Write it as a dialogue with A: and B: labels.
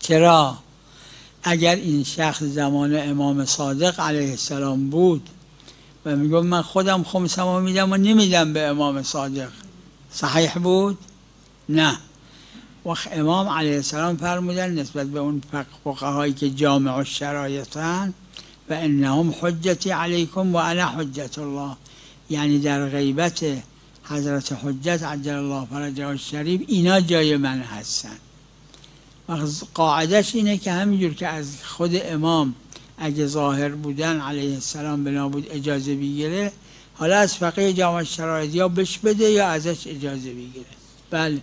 A: چرا؟ اگر این شخص زمان امام صادق علیه السلام بود و میگم من خودم خمسمو میدم و نمیدم به امام صادق، صحیح بود؟ نه. وقت امام علیه السلام فرمودن نسبت به اون فقهایی که جامع الشرایطن و انهم حجتی علیکم و انا حجت الله، یعنی در غیبت حضرت حجت عجل الله فرجه الشریف اینا جای من هستن. قاعدش اینه که همینجور که از خود امام اگه ظاهر بودن علیه السلام بنا بود اجازه بگیره، حالا از فقیه جامع الشرایط یا بهش بده یا ازش اجازه بگیره. بله.